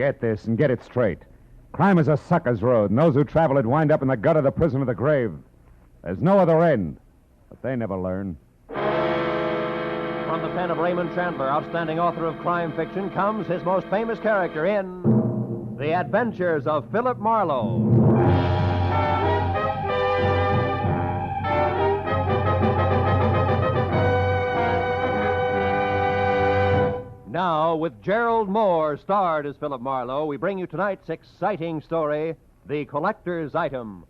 Get this and get it straight. Crime is a sucker's road, and those who travel it wind up in the gut of the prison of the grave. There's no other end, but they never learn. From the pen of Raymond Chandler, outstanding author of crime fiction, comes his most famous character in The Adventures of Philip Marlowe. Now, with Gerald Moore starred as Philip Marlowe, we bring you tonight's exciting story, The Collector's Item.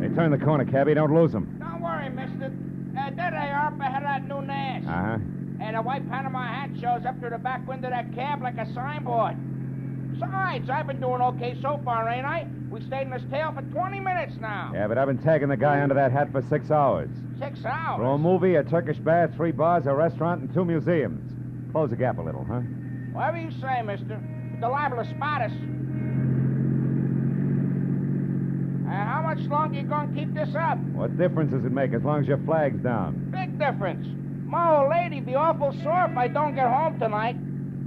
Hey, turn the corner, cabby. Don't lose them. Don't worry, mister. There they are up ahead of that new Nash. Uh-huh. And a white Panama hat shows up through the back window of that cab like a signboard. Besides, I've been doing okay so far, ain't I? We stayed in this tail for 20 minutes now. Yeah, but I've been tagging the guy under that hat for 6 hours. 6 hours? For a movie, a Turkish bath, 3 bars, a restaurant, and 2 museums. Close the gap a little, huh? Whatever you say, mister. They're liable to spot us. How much longer you gonna keep this up? What difference does it make as long as your flag's down? Big difference. My old lady'd be awful sore if I don't get home tonight.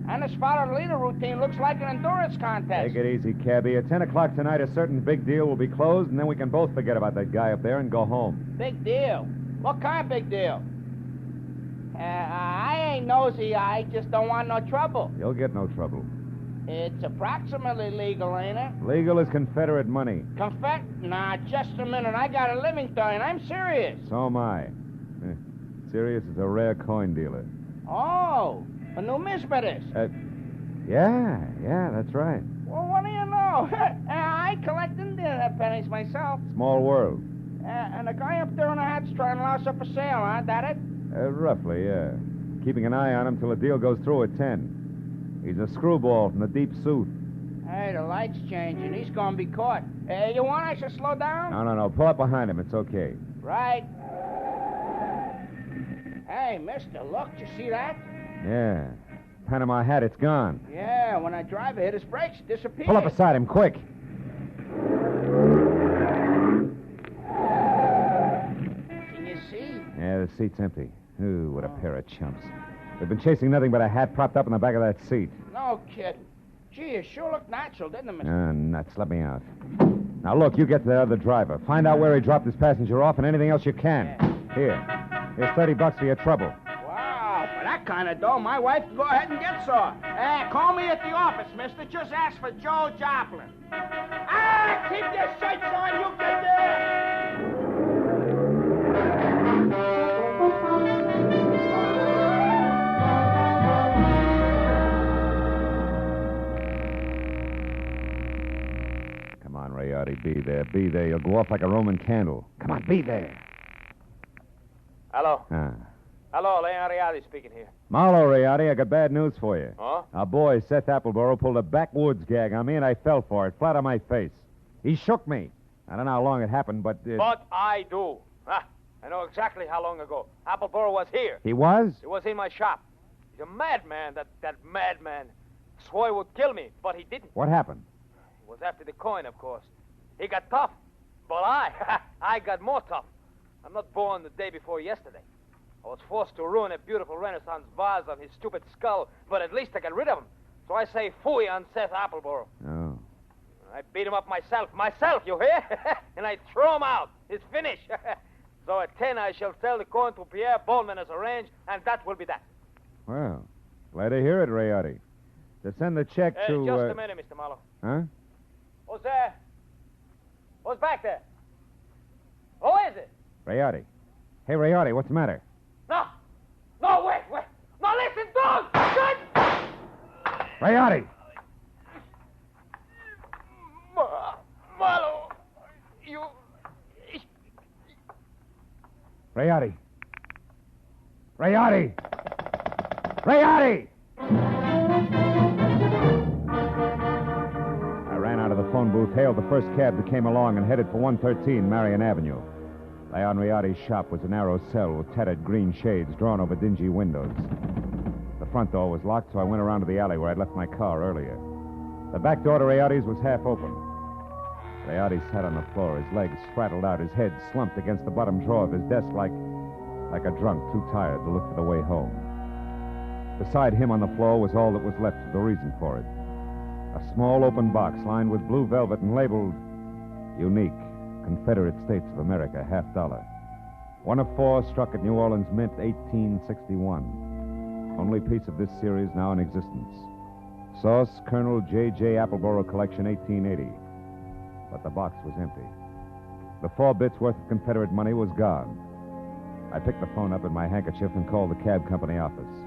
And this follow-the-leader routine looks like an endurance contest. Take it easy, cabby. At 10 o'clock tonight, a certain big deal will be closed, and then we can both forget about that guy up there and go home. Big deal? What kind of big deal? I ain't nosy. I just don't want no trouble. You'll get no trouble. It's approximately legal, ain't it? Legal as Confederate money. Nah, just a minute. I got a living to earn. I'm serious. So am I. Serious as a rare coin dealer. Oh, a numismatist. Yeah, that's right. Well, what do you know? I collect Indian pennies myself. Small world. And the guy up there in the hat's trying to louse up a sale, huh? That it? Roughly, yeah. Keeping an eye on him till the deal goes through at 10. He's a screwball from the deep south. Hey, the light's changing. He's gonna be caught. You want I should slow down? No. Pull up behind him. It's okay. Right. Hey, mister, look. You see that? Yeah. Panama hat, it's gone. Yeah, when I drive, it hit his brakes. It disappeared. Pull up beside him, quick. Can you see? Yeah, the seat's empty. Ooh, what a pair of chumps. They've been chasing nothing but a hat propped up in the back of that seat. No kidding. Gee, it sure looked natural, didn't it, mister? Nuts. Let me out. Now, look, you get to the other driver. Find out where he dropped his passenger off and anything else you can. Yeah. Here's $30 for your trouble. Wow, for that kind of dough, my wife can go ahead and get some. Call me at the office, mister. Just ask for Joe Joplin. Keep your shirts on, you get there! Come on, Rayardi, be there. Be there. You'll go off like a Roman candle. Come on, be there. Hello. Ah. Hello, Leon Rayardi speaking here. Marlowe, Rayardi, I got bad news for you. Oh? Our boy, Seth Appleboro, pulled a backwoods gag on me, and I fell for it, flat on my face. He shook me. I don't know how long it happened, but... But I do. I know exactly how long ago. Appleboro was here. He was? He was in my shop. He's a madman, that madman. Swore he would kill me, but he didn't. What happened? He was after the coin, of course. He got tough. But I got more tough. I'm not born the day before yesterday. I was forced to ruin a beautiful Renaissance vase on his stupid skull, but at least I got rid of him. So I say phooey on Seth Appleboro. Oh. I beat him up myself, you hear? And I throw him out. It's finished. So at 10, I shall sell the coin to Pierre Baldwin as arranged, and that will be that. Well, glad to hear it, Rayardi. To send the check to... Just a minute, Mr. Marlowe. Huh? Who's there? Who's back there? Who is it? Rayardi. Hey, Rayardi, what's the matter? No, wait. No, listen, dog! Rayardi! Marlowe, you... Rayardi! Rayardi! Rayardi! I ran out of the phone booth, hailed the first cab that came along, and headed for 113 Marion Avenue. Leon Rayardi's shop was a narrow cell with tattered green shades drawn over dingy windows. The front door was locked, so I went around to the alley where I'd left my car earlier. The back door to Rayardi's was half open. Rayati sat on the floor, his legs spraddled out, his head slumped against the bottom drawer of his desk like a drunk too tired to look for the way home. Beside him on the floor was all that was left of the reason for it. A small open box lined with blue velvet and labeled Unique, Confederate States of America, $50. One of 4 struck at New Orleans Mint, 1861. Only piece of this series now in existence. Source, Colonel J.J. Appleboro Collection, 1880. But the box was empty. The 4 bits worth of Confederate money was gone. I picked the phone up in my handkerchief and called the cab company office.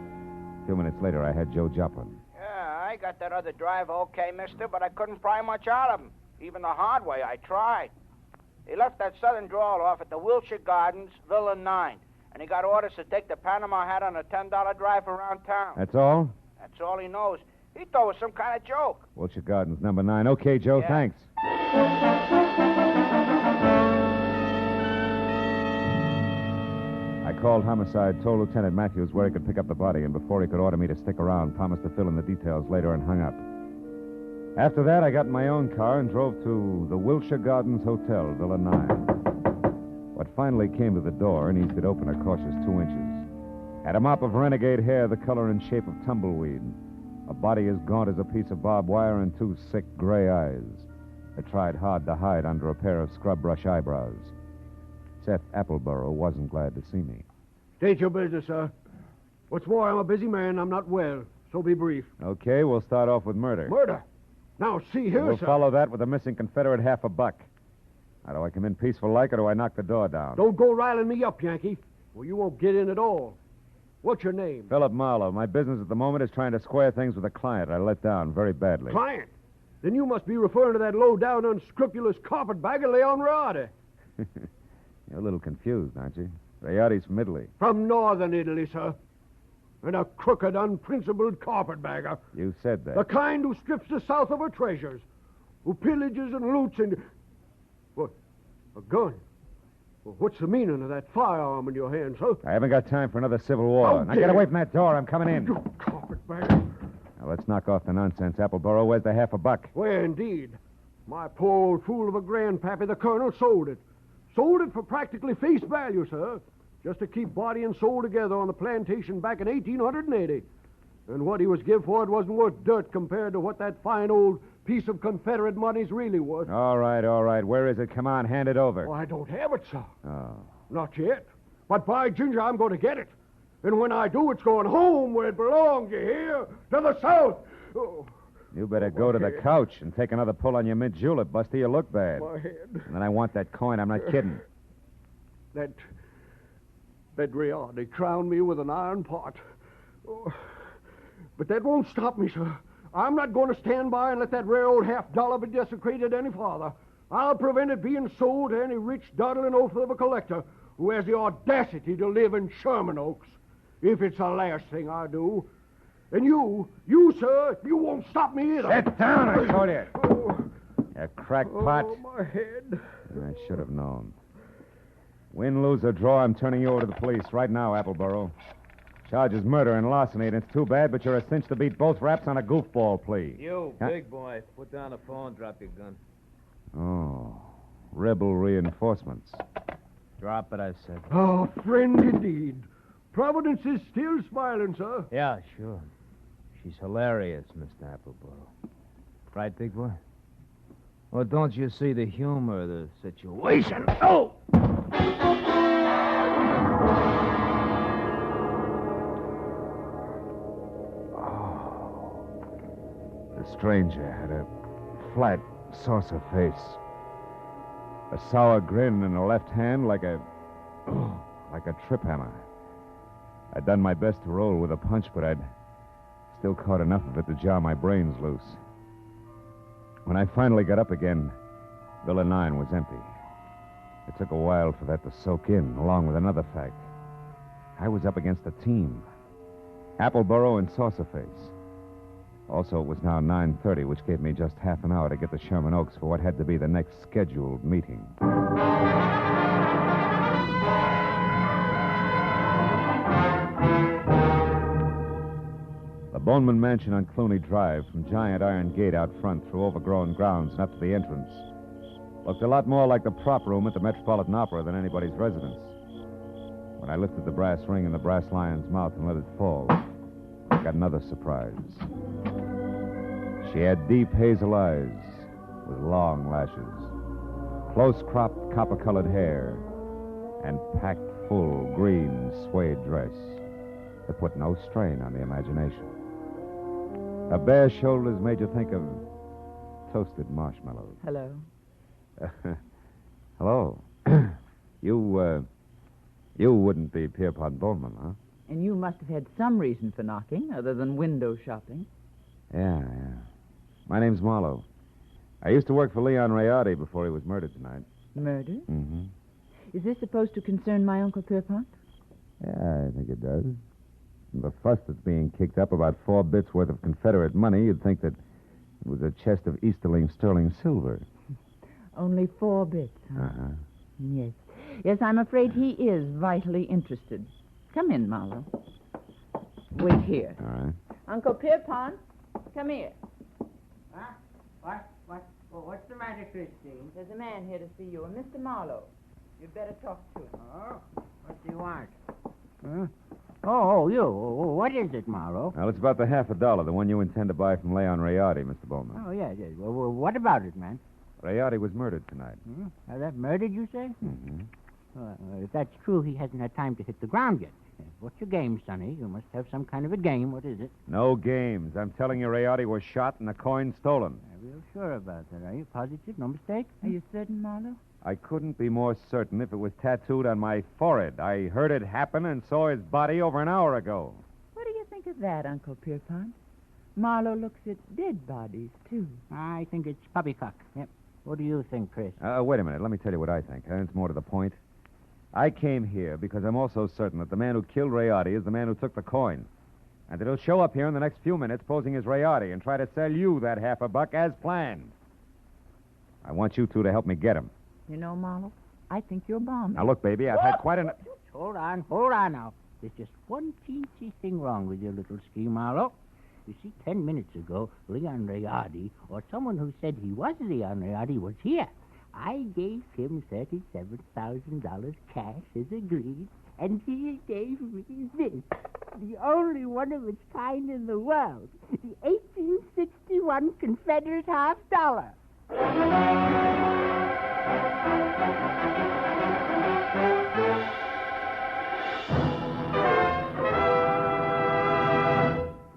A few minutes later, I had Joe Joplin. Yeah, I got that other driver okay, mister, but I couldn't pry much out of him. Even the hard way, I tried. He left that southern drawl off at the Wilshire Gardens, Villa 9. And he got orders to take the Panama hat on a $10 drive around town. That's all? That's all he knows. He thought it was some kind of joke. Wilshire Gardens, number 9. Okay, Joe, Yeah. thanks. I called Homicide, told Lieutenant Matthews where he could pick up the body, and before he could order me to stick around, promised to fill in the details later and hung up. After that, I got in my own car and drove to the Wilshire Gardens Hotel, Villa 9. What finally came to the door and eased it open a cautious 2 inches. Had a mop of renegade hair the color and shape of tumbleweed, a body as gaunt as a piece of barbed wire, and 2 sick gray eyes that tried hard to hide under a pair of scrub brush eyebrows. Seth Appleboro wasn't glad to see me. State your business, sir. What's more, I'm a busy man. I'm not well, so be brief. Okay, we'll start off with murder. Murder? Now, see here, We'll sir. follow that with a missing Confederate $50. Now, do I come in peaceful like, or do I knock the door down? Don't go riling me up, Yankee. Well, you won't get in at all. What's your name? Philip Marlowe. My business at the moment is trying to square things with a client I let down very badly. Client? Then you must be referring to that low-down, unscrupulous carpetbagger, Leon Rade. You're a little confused, aren't you? Rayati's from Italy. From northern Italy, sir. And a crooked, unprincipled carpetbagger. You said that. The kind who strips the South of her treasures, who pillages and loots and... What? A gun? Well, what's the meaning of that firearm in your hand, sir? I haven't got time for another civil war. How Now dare get away you. from that door. I'm coming in. You carpetbagger. Now, let's knock off the nonsense, Appleboro. Where's the $50? Where, indeed? My poor old fool of a grandpappy, the colonel, sold it. Sold it for practically face value, sir. Just to keep body and soul together on the plantation back in 1880. And what he was give for it wasn't worth dirt compared to what that fine old piece of Confederate money's really worth. All right, all right. Where is it? Come on, hand it over. Oh, I don't have it, sir. Oh. Not yet. But by ginger, I'm going to get it. And when I do, it's going home where it belongs, you hear? To the South. Oh, You better go to the couch and take another pull on your mint julep, Busty. You look bad. my head. And then I want that coin. I'm not kidding. That Rayati crowned me with an iron pot. Oh, but that won't stop me, sir. I'm not going to stand by and let that rare old $50 be desecrated any farther. I'll prevent it being sold to any rich, dawdling oaf of a collector who has the audacity to live in Sherman Oaks, if it's the last thing I do. And you, sir, you won't stop me either. Sit down, I told you. Oh, You crackpot. oh, my head. I should have known. Win, lose, or draw, I'm turning you over to the police right now, Appleboro. Charge is murder and larceny, and it's too bad, but you're a cinch to beat both raps on a goofball plea. You, Huh? big boy, put down the phone, drop your gun. Oh, rebel reinforcements. Drop it, I said. Oh, friend indeed. Providence is still smiling, sir. Yeah, sure. She's hilarious, Mr. Appleboro. Right, big boy? Well, don't you see the humor of the situation? Oh! The stranger had a flat, saucer face. A sour grin in the left hand like a trip hammer. I'd done my best to roll with a punch, but I'd still caught enough of it to jar my brains loose. When I finally got up again, Villa 9 was empty. It took a while for that to soak in, along with another fact. I was up against a team. Appleboro and Saucerface. Also, it was now 9:30, which gave me just half an hour to get to Sherman Oaks for what had to be the next scheduled meeting. The Boneman Mansion on Clooney Drive, from giant iron gate out front through overgrown grounds and up to the entrance, Looked a lot more like the prop room at the Metropolitan Opera than anybody's residence. When I lifted the brass ring in the brass lion's mouth and let it fall, I got another surprise. She had deep hazel eyes with long lashes, close-cropped copper-colored hair, and packed full green suede dress that put no strain on the imagination. Her bare shoulders made you think of toasted marshmallows. Hello. Hello. You wouldn't be Pierpont Bowman, huh? And you must have had some reason for knocking, other than window shopping. Yeah. My name's Marlowe. I used to work for Leon Rayardi before he was murdered tonight. Murder? Mm-hmm. Is this supposed to concern my Uncle Pierpont? Yeah, I think it does. From the fuss that's being kicked up about 4 bits worth of Confederate money, you'd think that it was a chest of Easterling sterling silver. Only 4 bits, huh? Uh-huh. Yes. Yes, I'm afraid he is vitally interested. Come in, Marlowe. Wait here. All right. Uncle Pierpont, come here. Huh? What's the matter, Christine? There's a man here to see you, a Mr. Marlowe. You'd better talk to him. Oh, what do you want? Huh? Oh, you. What is it, Marlowe? Well, it's about the $50, the one you intend to buy from Leon Rayardi, Mr. Bowman. Oh, yes. Well, what about it, man? Rayardi was murdered tonight. That murdered, you say? Mm-hmm. If that's true, he hasn't had time to hit the ground yet. What's your game, Sonny? You must have some kind of a game. What is it? No games. I'm telling you, Rayardi was shot and the coin stolen. You're real sure about that, are you? Positive? No mistake? Are you certain, Marlowe? I couldn't be more certain if it was tattooed on my forehead. I heard it happen and saw his body over an hour ago. What do you think of that, Uncle Pierpont? Marlowe looks at dead bodies, too. I think it's poppycock. Yep. What do you think, Chris? Wait a minute. Let me tell you what I think. It's more to the point. I came here because I'm also certain that the man who killed Rayardi is the man who took the coin. And that he'll show up here in the next few minutes posing as Rayardi and try to sell you that $50 as planned. I want you two to help me get him. You know, Marlowe, I think you're bombing. Now, look, baby, I've had quite an... Hold on now. There's just one teensy thing wrong with your little scheme, Marlowe. You see, 10 minutes ago, Leon Rayardi, or someone who said he was Leon Rayardi, was here. I gave him $37,000 cash as agreed, and he gave me this, the only one of its kind in the world, the 1861 Confederate $50.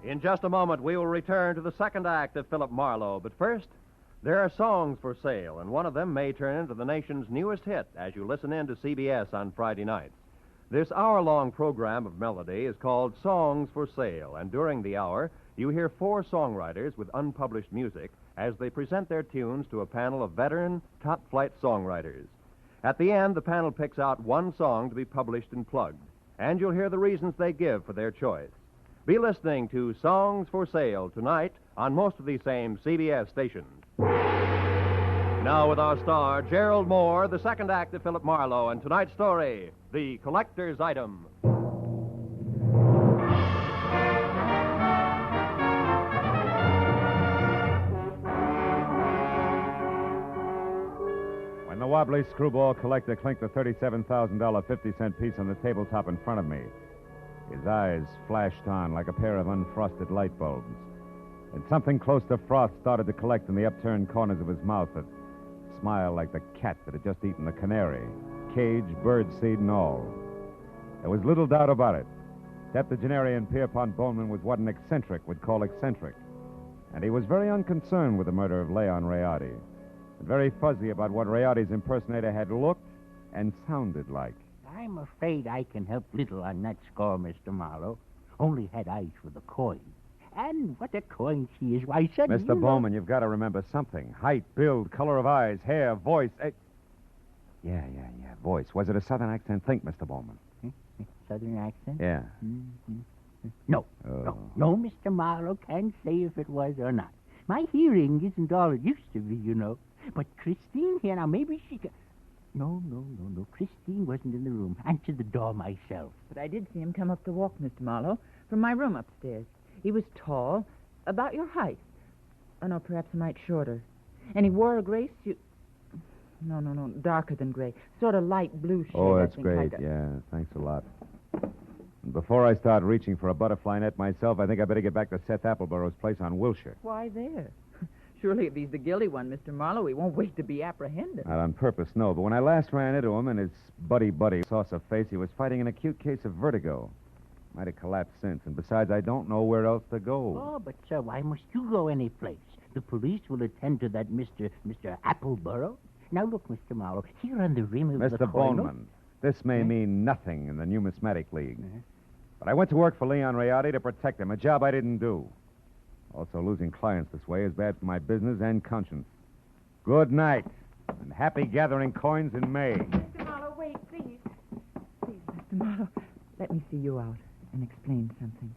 In just a moment, we will return to the second act of Philip Marlowe. But first, there are songs for sale, and one of them may turn into the nation's newest hit as you listen in to CBS on Friday nights. This hour-long program of melody is called Songs for Sale, and during the hour, you hear 4 songwriters with unpublished music as they present their tunes to a panel of veteran, top-flight songwriters. At the end, the panel picks out one song to be published and plugged, and you'll hear the reasons they give for their choice. Be listening to Songs for Sale tonight on most of these same CBS stations. Now with our star, Gerald Moore, the second act of Philip Marlowe, and tonight's story, The Collector's Item. When the wobbly screwball collector clinked the $37,000 50-cent piece on the tabletop in front of me, his eyes flashed on like a pair of unfrosted light bulbs. And something close to froth started to collect in the upturned corners of his mouth that smiled like the cat that had just eaten the canary, cage, birdseed, and all. There was little doubt about it. Septuagenarian Pierpont Bowman was what an eccentric would call eccentric. And he was very unconcerned with the murder of Leon Rayardi, and very fuzzy about what Rayardi's impersonator had looked and sounded like. I'm afraid I can help little on that score, Mr. Marlowe. Only had eyes for the coin. And what a coin she is. Why, son, Mr. Bowman, you've got to remember something. Height, build, color of eyes, hair, voice. Yeah, voice. Was it a southern accent? Think, Mr. Bowman. Southern accent? Yeah. Mm-hmm. No, Mr. Marlowe can't say if it was or not. My hearing isn't all it used to be, you know. But Christine here, now maybe she can... No. Christine wasn't in the room. Answered the door myself. But I did see him come up the walk, Mr. Marlowe, from my room upstairs. He was tall, about your height. Oh, no, perhaps a mite shorter. And he wore a gray suit. No. Darker than gray. Sort of light blue shade. Oh, I that's think, great. like Yeah, thanks a lot. Before I start reaching for a butterfly net myself, I think I better get back to Seth Appleborough's place on Wilshire. Why there? Surely if he's the guilty one, Mr. Marlowe, he won't wait to be apprehended. Not on purpose, no. But when I last ran into him and his buddy saucer face, he was fighting an acute case of vertigo. Might have collapsed since. And besides, I don't know where else to go. Oh, but, sir, why must you go any place? The police will attend to that Mr. Appleborough. Now, look, Mr. Marlowe, here on the rim of the Mr. coin... Boneman, this may mean nothing in the numismatic league. But I went to work for Leon Rayardi to protect him, a job I didn't do. Also, losing clients this way is bad for my business and conscience. Good night, and happy gathering coins in May. Mr. Marlowe, wait, please. Please, Mr. Marlowe, let me see you out and explain something.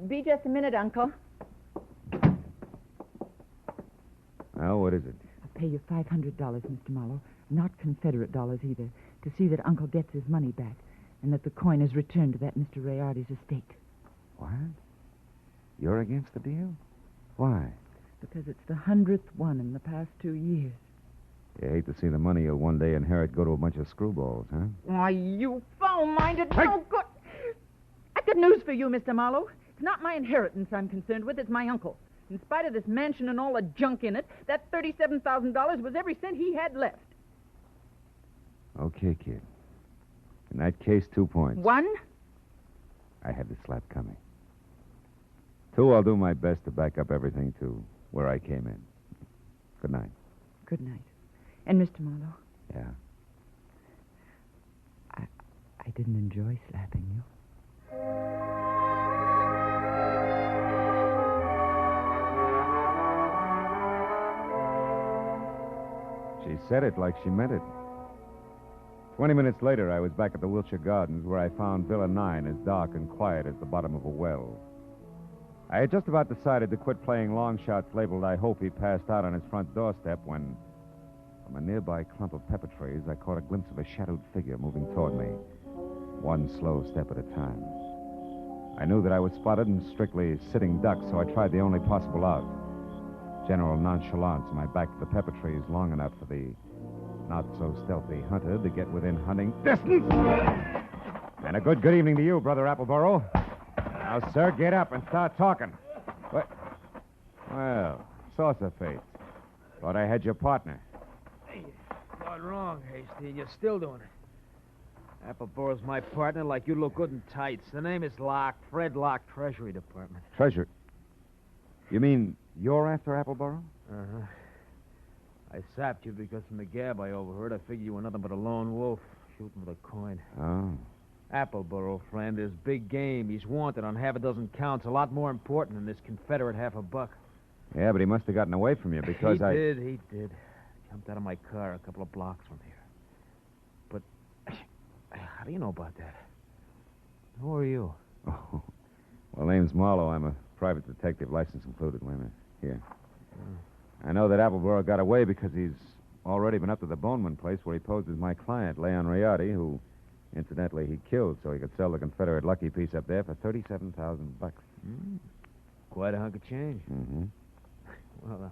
Be just a minute, Uncle. Now, what is it? I'll pay you $500, Mr. Marlowe, not Confederate dollars either, to see that Uncle gets his money back and that the coin is returned to that Mr. Rayardi's estate. What? You're against the deal? Why? Because it's the 100th one in the past 2 years. You hate to see the money you'll one day inherit go to a bunch of screwballs, huh? Why, you foul-minded, no good... I've got news for you, Mr. Marlowe. It's not my inheritance I'm concerned with, it's my uncle. In spite of this mansion and all the junk in it, that $37,000 was every cent he had left. Okay, kid. In that case, 2 points. 1? I had the slap coming. 2, I'll do my best to back up everything to where I came in. Good night. Good night. And, Mr. Marlowe, Yeah? I didn't enjoy slapping you. She said it like she meant it. 20 minutes later, I was back at the Wilshire Gardens where I found Villa 9 as dark and quiet as the bottom of a well. I had just about decided to quit playing long shots labeled I Hope He Passed Out on his front doorstep when, from a nearby clump of pepper trees, I caught a glimpse of a shadowed figure moving toward me, one slow step at a time. I knew that I was spotted and strictly sitting duck, so I tried the only possible out. General nonchalance, my back to the pepper trees long enough for the not-so-stealthy hunter to get within hunting distance. And a good evening to you, Brother Appleborough. Now, sir, get up and start talking. What? Well, saucer face. Thought I had your partner. Hey, not wrong, Hasty. You're still doing it. Appleborough's my partner, like you look good in tights. The name is Locke, Fred Locke, Treasury Department. Treasure. You mean you're after Appleborough? Uh-huh. I sapped you because from the gab I overheard, I figured you were nothing but a lone wolf shooting for the coin. Oh. Appleborough, friend, is big game. He's wanted on half a dozen counts, a lot more important than this Confederate $50. Yeah, but he must have gotten away from you because He did. Jumped out of my car a couple of blocks from here. But how do you know about that? Who are you? Oh. Well, name's Marlowe. I'm a private detective, license included. Wait a minute. Here. I know that Appleborough got away because he's already been up to the Boneman place where he posed as my client, Leon Rayardi, who, incidentally, he killed so he could sell the Confederate lucky piece up there for $37,000. Quite a hunk of change. Mm-hmm. Well,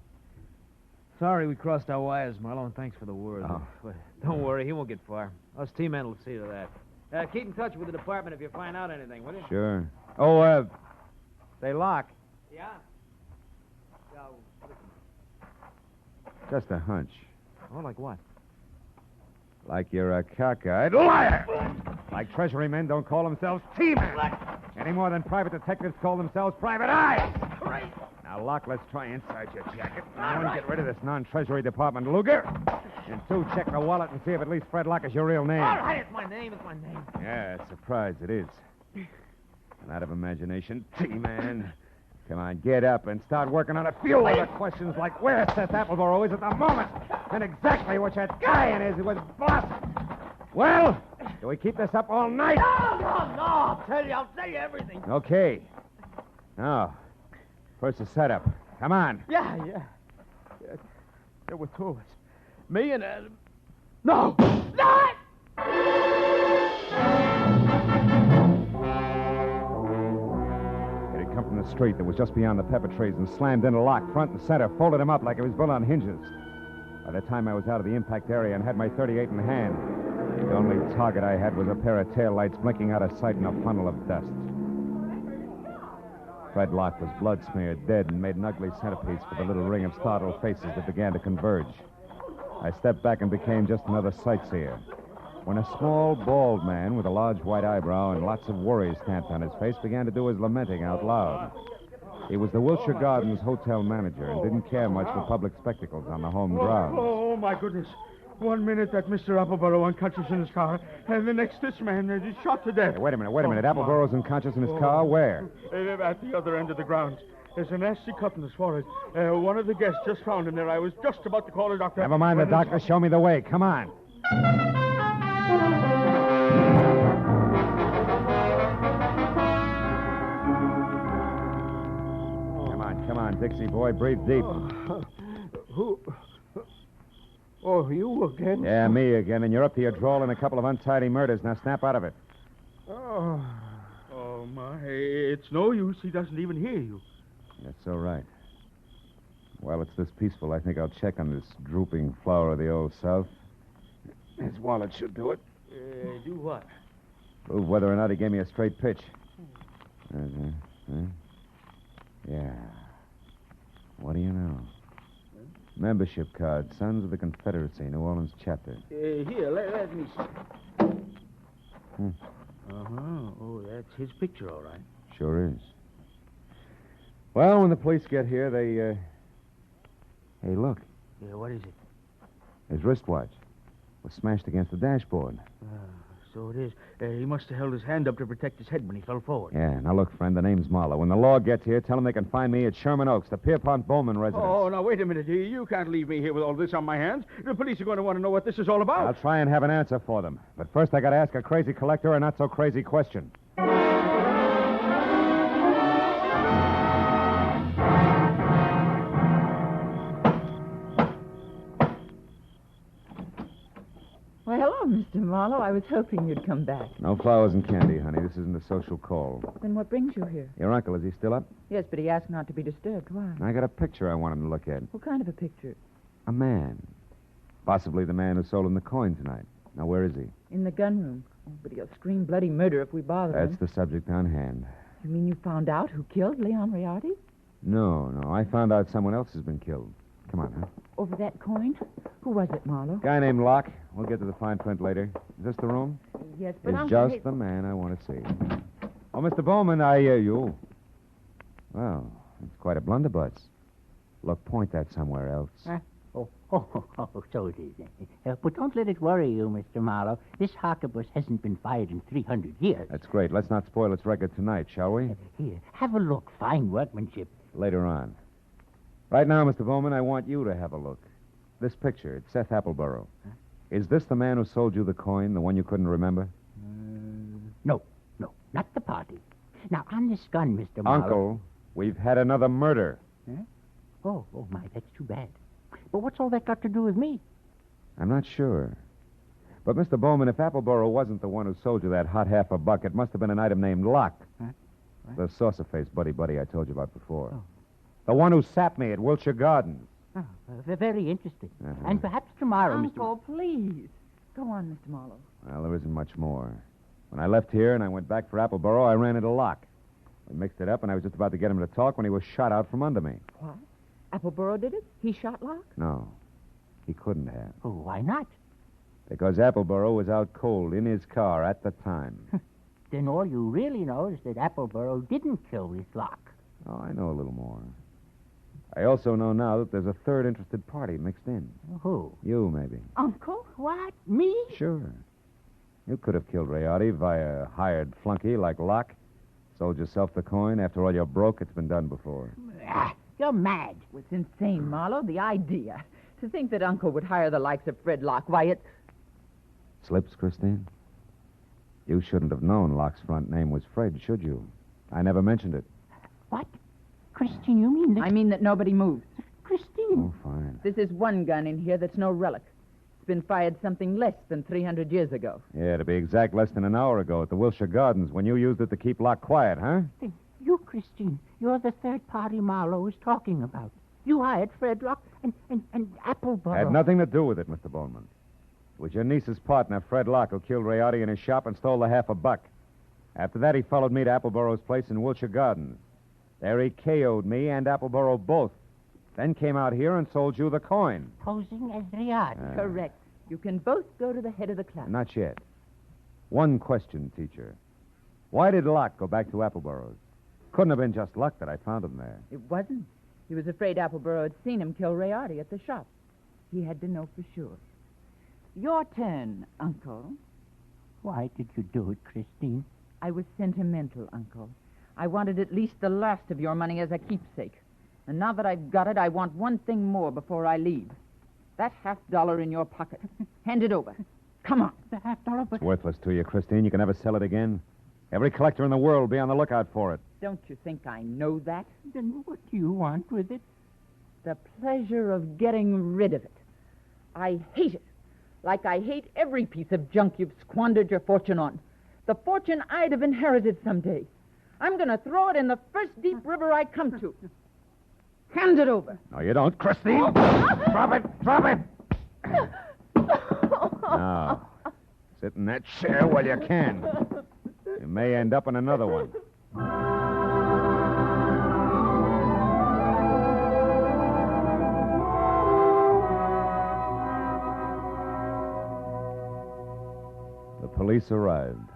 sorry we crossed our wires, Marlowe, and thanks for the word. Oh. But don't worry, he won't get far. Us T-men will see to that. Keep in touch with the department if you find out anything, will you? Sure. Oh, Say, Locke. Yeah? just a hunch. Oh, like what? Like you're a cockeyed liar. Like Treasury men don't call themselves T-men. Any more than private detectives call themselves private eyes. Now, Locke, let's try inside your jacket. One, get rid of this non-Treasury Department Luger. And 2, check the wallet and see if at least Fred Locke is your real name. All right, it's my name. Yeah, surprise it is. And out of imagination, T-man. Come on, get up and start working on a few other questions like where Seth Appleborough is at the moment and exactly which that guy in is who was blossom. Well, do we keep this up all night? No. I'll tell you everything. Okay. Now, first the setup. Come on. Yeah. There were 2 of us. Me and Adam. No! It had come from the street that was just beyond the pepper trees and slammed into Locke front and center, folded him up like he was built on hinges. By the time I was out of the impact area and had my .38 in hand, the only target I had was a pair of taillights blinking out of sight in a funnel of dust. Fred Locke was blood-smeared, dead, and made an ugly centerpiece for the little ring of startled faces that began to converge. I stepped back and became just another sightseer, when a small, bald man with a large white eyebrow and lots of worry stamped on his face began to do his lamenting out loud. He was the Wilshire Gardens hotel manager and didn't care much for public spectacles on the home grounds. Oh, my goodness. 1 minute that Mr. Appleborough unconscious in his car, and the next this man is shot to death. Hey, wait a minute. Appleburrow's unconscious in his car? Where? At the other end of the grounds. There's a nasty cut in his forehead. One of the guests just found him there. I was just about to call a doctor. Never mind the doctor. Show me the way. Come on. Come on, Dixie boy. Breathe deep. Who? Oh, you again? Yeah, me again. And you're up to your drawl in a couple of untidy murders. Now snap out of it. Oh, my. It's no use. He doesn't even hear you. That's so right. While it's this peaceful, I think I'll check on this drooping flower of the old South. His wallet should do it. Do what? Prove whether or not he gave me a straight pitch. Yeah. What do you know? Membership card, Sons of the Confederacy, New Orleans chapter. Here, let me see. Oh, that's his picture, all right. Sure is. Well, when the police get here, they, Hey, look. Yeah, what is it? His wristwatch was smashed against the dashboard. So it is. He must have held his hand up to protect his head when he fell forward. Yeah, now look, friend, the name's Marlowe. When the law gets here, tell them they can find me at Sherman Oaks, the Pierpont Bowman residence. Oh, now, wait a minute. You can't leave me here with all this on my hands. The police are going to want to know what this is all about. I'll try and have an answer for them. But first, I got to ask a crazy collector a not-so-crazy question. Well, hello, Mr. Marlowe. I was hoping you'd come back. No flowers and candy, honey. This isn't a social call. Then what brings you here? Your uncle, is he still up? Yes, but he asked not to be disturbed. Why? I got a picture I want him to look at. What kind of a picture? A man. Possibly the man who sold him the coin tonight. Now, where is he? In the gun room. Oh, but he'll scream bloody murder if we bother him. That's the subject on hand. You mean you found out who killed Leon Riardi? No. I found out someone else has been killed. Come on, huh? Over that coin? Who was it, Marlowe? Guy named Locke. We'll get to the fine print later. Is this the room? Yes, but Is Uncle... just the man I want to see. Oh, Mr. Bowman, I hear you. Well, it's quite a blunderbuss. Look, point that somewhere else. So it is. But don't let it worry you, Mr. Marlowe. This harquebus hasn't been fired in 300 years. That's great. Let's not spoil its record tonight, shall we? Here, have a look. Fine workmanship. Later on. Right now, Mr. Bowman, I want you to have a look. This picture, it's Seth Appleborough. Huh? Is this the man who sold you the coin, the one you couldn't remember? No, not the party. Now, on this gun, Mr. Marlowe... Uncle, we've had another murder. Huh? Oh, my, that's too bad. But what's all that got to do with me? I'm not sure. But, Mr. Bowman, if Appleborough wasn't the one who sold you that hot half a buck, it must have been an item named Locke. Huh? The saucer-faced buddy I told you about before. Oh. The one who sapped me at Wilshire Gardens. Oh, very interesting. And perhaps tomorrow, Uncle, please. Go on, Mr. Marlowe. Well, there isn't much more. When I left here and I went back for Appleborough, I ran into Locke. We mixed it up, and I was just about to get him to talk when he was shot out from under me. What? Appleborough did it? He shot Locke? No. He couldn't have. Oh, why not? Because Appleborough was out cold in his car at the time. Then all you really know is that Appleborough didn't kill this Locke. Oh, I know a little more. I also know now that there's a third interested party mixed in. Who? You, maybe. Uncle? What? Me? Sure. You could have killed Riardi via a hired flunky like Locke. Sold yourself the coin. After all, you're broke. It's been done before. You're mad. It's insane, Marlowe. The idea. To think that Uncle would hire the likes of Fred Locke. Why, it's... Slips, Christine? You shouldn't have known Locke's front name was Fred, should you? I never mentioned it. What? Christine, you mean that... I mean that nobody moves. Christine. Oh, fine. This is one gun in here that's no relic. It's been fired something less than 300 years ago. Yeah, to be exact, less than an hour ago at the Wilshire Gardens when you used it to keep Locke quiet, huh? You, Christine, you're the third party Marlowe is talking about. You hired Fred Rock and Appleboro. Had nothing to do with it, Mr. Bowman. It was your niece's partner, Fred Locke, who killed Rayardi in his shop and stole the $50. After that, he followed me to Appleboro's place in Wilshire Gardens. There he KO'd me and Appleboro both. Then came out here and sold you the coin. Posing as Rayardi. Correct. You can both go to the head of the class. Not yet. One question, teacher. Why did Locke go back to Appleboro's? Couldn't have been just luck that I found him there. It wasn't. He was afraid Appleboro had seen him kill Rayardi at the shop. He had to know for sure. Your turn, Uncle. Why did you do it, Christine? I was sentimental, Uncle. I wanted at least the last of your money as a keepsake. And now that I've got it, I want one thing more before I leave. That $50 in your pocket. Hand it over. Come on. The $50, but... It's worthless to you, Christine. You can never sell it again. Every collector in the world will be on the lookout for it. Don't you think I know that? Then what do you want with it? The pleasure of getting rid of it. I hate it. Like I hate every piece of junk you've squandered your fortune on. The fortune I'd have inherited someday. I'm going to throw it in the first deep river I come to. Hand it over. No, you don't, Christine. Drop it. Drop it. Now, sit in that chair while you can. You may end up in another one. The police arrived.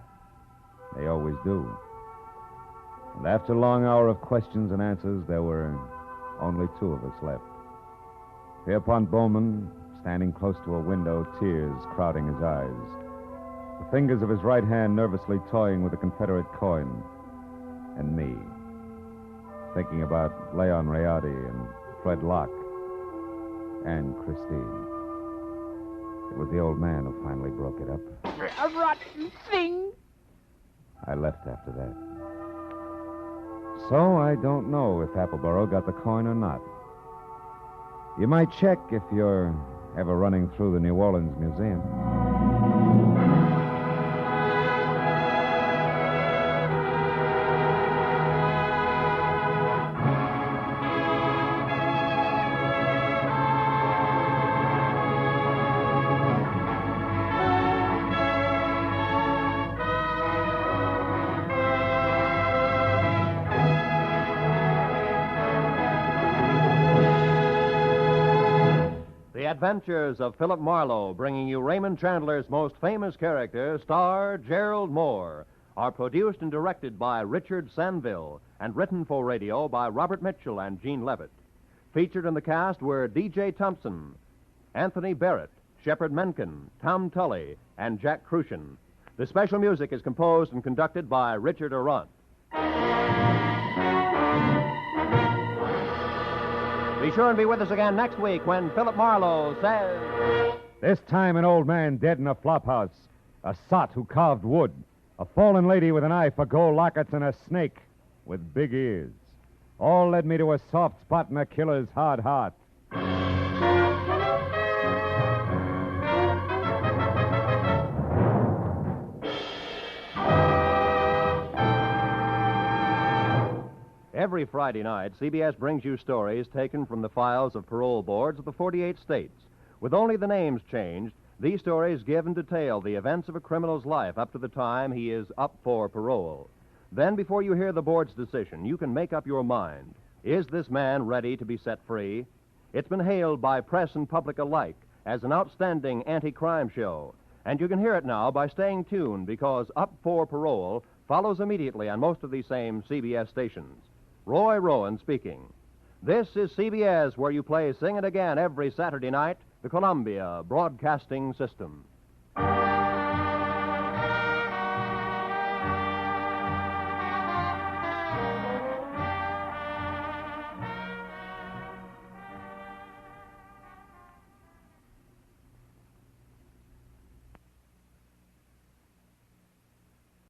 They always do. And after a long hour of questions and answers, there were only two of us left. Pierpont Bowman, standing close to a window, tears crowding his eyes. The fingers of his right hand nervously toying with a Confederate coin. And me, thinking about Leon Rayardi and Fred Locke and Christine. It was the old man who finally broke it up. A rotten thing. I left after that. So I don't know if Appleboro got the coin or not. You might check if you're ever running through the New Orleans Museum. Adventures of Philip Marlowe, bringing you Raymond Chandler's most famous character, star Gerald Moore, are produced and directed by Richard Sanville and written for radio by Robert Mitchell and Gene Levitt. Featured in the cast were D.J. Thompson, Anthony Barrett, Shepard Menken, Tom Tully, and Jack Crucian. The special music is composed and conducted by Richard Arant. Be sure and be with us again next week when Philip Marlowe says... This time an old man dead in a flophouse, a sot who carved wood, a fallen lady with an eye for gold lockets, and a snake with big ears. All led me to a soft spot in a killer's hard heart. Every Friday night, CBS brings you stories taken from the files of parole boards of the 48 states. With only the names changed, these stories give and detail the events of a criminal's life up to the time he is up for parole. Then, before you hear the board's decision, you can make up your mind. Is this man ready to be set free? It's been hailed by press and public alike as an outstanding anti-crime show. And you can hear it now by staying tuned, because Up for Parole follows immediately on most of these same CBS stations. Roy Rowan speaking. This is CBS, where you play Sing It Again every Saturday night, the Columbia Broadcasting System.